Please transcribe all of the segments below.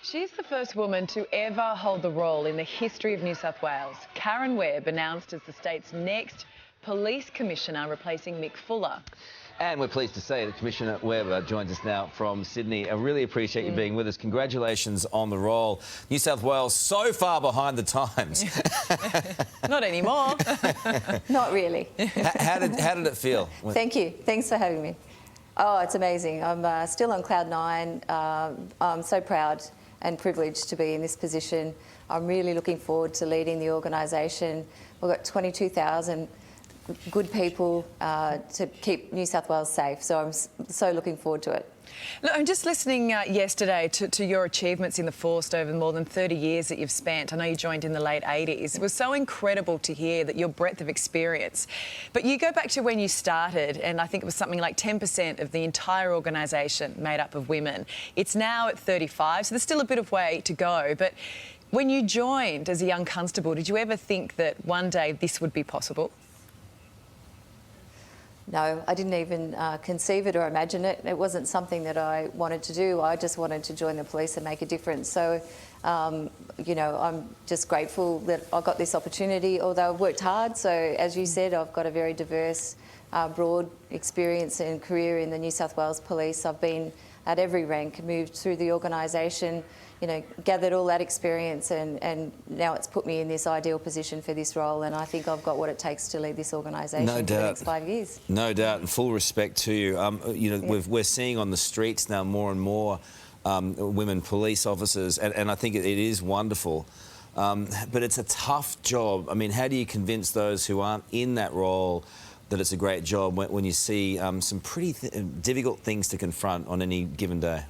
She's the first woman to ever hold the role in the history of New South Wales. Karen Webb announced as the state's next police commissioner, replacing Mick Fuller. And we're pleased to say that Commissioner Webb joins us now from Sydney. I really appreciate you being with us. Congratulations on the role. New South Wales so far behind the times. Not anymore. Not really. How did it feel? Thank you. Thanks for having me. Oh, it's amazing. I'm still on cloud nine. I'm so proud and privileged to be in this position. I'm really looking forward to leading the organisation. We've got 22,000 good people to keep New South Wales safe, so I'm so looking forward to it. Look, I'm just listening yesterday to your achievements in the force over more than 30 years that you've spent. I know you joined in the late 80s. It was so incredible to hear that your breadth of experience. But you go back to when you started, and I think it was something like 10% of the entire organisation made up of women. It's now at 35, so there's still a bit of way to go. But when you joined as a young constable, did you ever think that one day this would be possible? No, I didn't even conceive it or imagine it. It wasn't something that I wanted to do. I just wanted to join the police and make a difference. So, you know, I'm just grateful that I got this opportunity, although I've worked hard. So, as you said, I've got a very diverse, broad experience and career in the New South Wales Police. I've been at every rank, moved through the organisation, you know, gathered all that experience, and now it's put me in this ideal position for this role, and I think I've got what it takes to lead this organisation for the next 5 years. No doubt, and full respect to you. You know, we're seeing on the streets now more and more women police officers, and I think it is wonderful. But it's a tough job. I mean, how do you convince those who aren't in that role that it's a great job when you see some pretty difficult things to confront on any given day?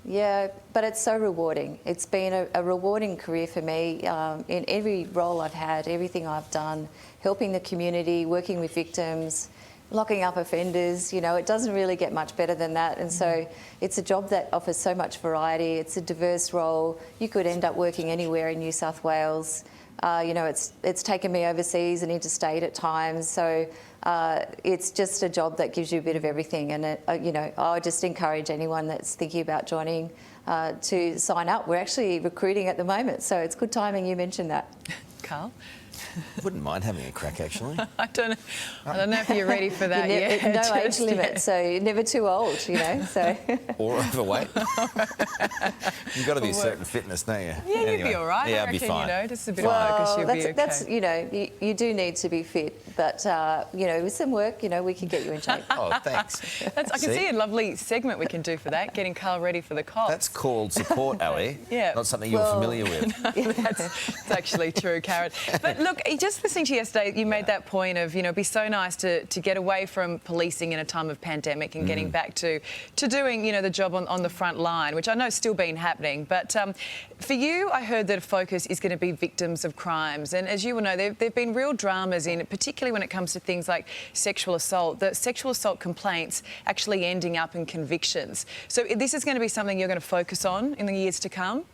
Yeah, but it's so rewarding. It's been a rewarding career for me in every role I've had, everything I've done, helping the community, working with victims, locking up offenders. You know, it doesn't really get much better than that. And so it's a job that offers so much variety. It's a diverse role. You could end up working anywhere in New South Wales. You know, it's taken me overseas and interstate at times. So it's just a job that gives you a bit of everything. And, you know, I just encourage anyone that's thinking about joining to sign up. We're actually recruiting at the moment, so it's good timing you mentioned that. Karl? Wouldn't mind having a crack, actually. I don't know if you're ready for that yet. No age limit, so you're never too old, you know. So. Or overweight. You've got to be a certain fitness, don't you? Yeah, anyway, you'd be all right. Yeah, I'd be fine. You know, just a bit of focus, you'll be okay. That's, you know, you do need to be fit, but, you know, with some work, you know, we can get you in shape. Oh, thanks. I can see a lovely segment we can do for that, getting Karl ready for the cops. That's called support, Ali. Yeah. Not something you're familiar with. That's actually true, Karen. But look, just listening to you yesterday, you made that point of, you know, it'd be so nice to get away from policing in a time of pandemic and getting back to doing, you know, the job on the front line, which I know has still been happening. But for you, I heard that a focus is going to be victims of crimes. And as you will know, there've been real dramas in it, particularly when it comes to things like sexual assault, the sexual assault complaints actually ending up in convictions. So this is going to be something you're going to focus on in the years to come?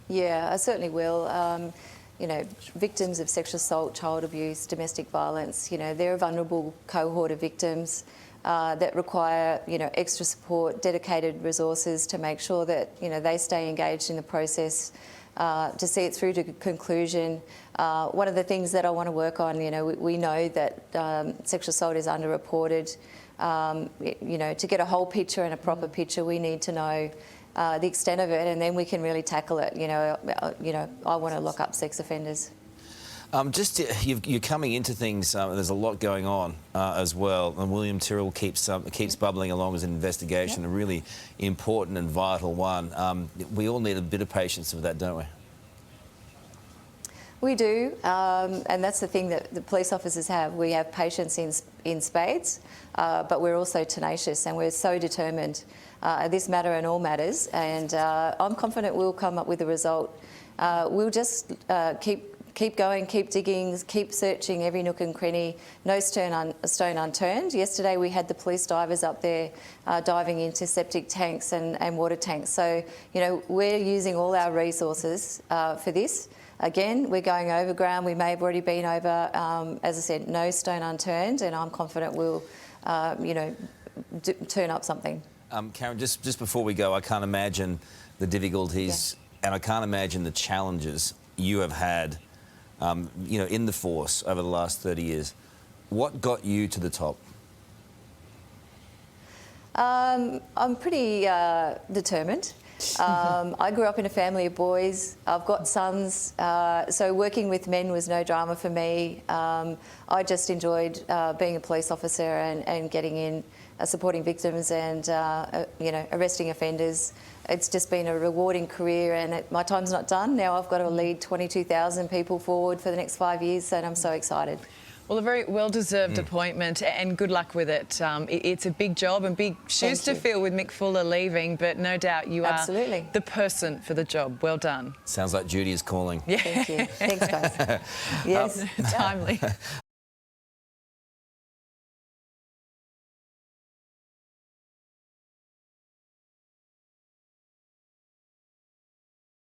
Yeah, I certainly will. You know, victims of sexual assault, child abuse, domestic violence, you know, they're a vulnerable cohort of victims that require, you know, extra support, dedicated resources to make sure that, you know, they stay engaged in the process, to see it through to conclusion. One of the things that I want to work on, you know, we know that sexual assault is underreported. You know, to get a whole picture and a proper picture, we need to know the extent of it, and then we can really tackle it. You know, I want to lock up sex offenders. You're coming into things. There's a lot going on as well, and William Tyrrell keeps bubbling along as an investigation, a really important and vital one. We all need a bit of patience with that, don't we? We do, and that's the thing that the police officers have. We have patience in spades, but we're also tenacious, and we're so determined. This matter and all matters, and I'm confident we'll come up with a result. We'll just keep going, keep digging, keep searching every nook and cranny, no stone unturned. Yesterday we had the police divers up there diving into septic tanks and water tanks. So, you know, we're using all our resources for this. Again, we're going over ground. We may have already been over. As I said, no stone unturned, and I'm confident we'll, you know, turn up something. Karen, just before we go, I can't imagine the difficulties and I can't imagine the challenges you have had, in the force over the last 30 years. What got you to the top? I'm pretty determined. I grew up in a family of boys. I've got sons, so working with men was no drama for me. I just enjoyed being a police officer and getting in, supporting victims and arresting offenders. It's just been a rewarding career, and my time's not done. Now I've got to lead 22,000 people forward for the next 5 years, and I'm so excited. Well, a very well-deserved appointment, and good luck with it. It's a big job and big shoes to fill with Mick Fuller leaving, but no doubt you are the person for the job. Well done. Sounds like Judy is calling. Thank you. Thanks, guys. Yes. Timely.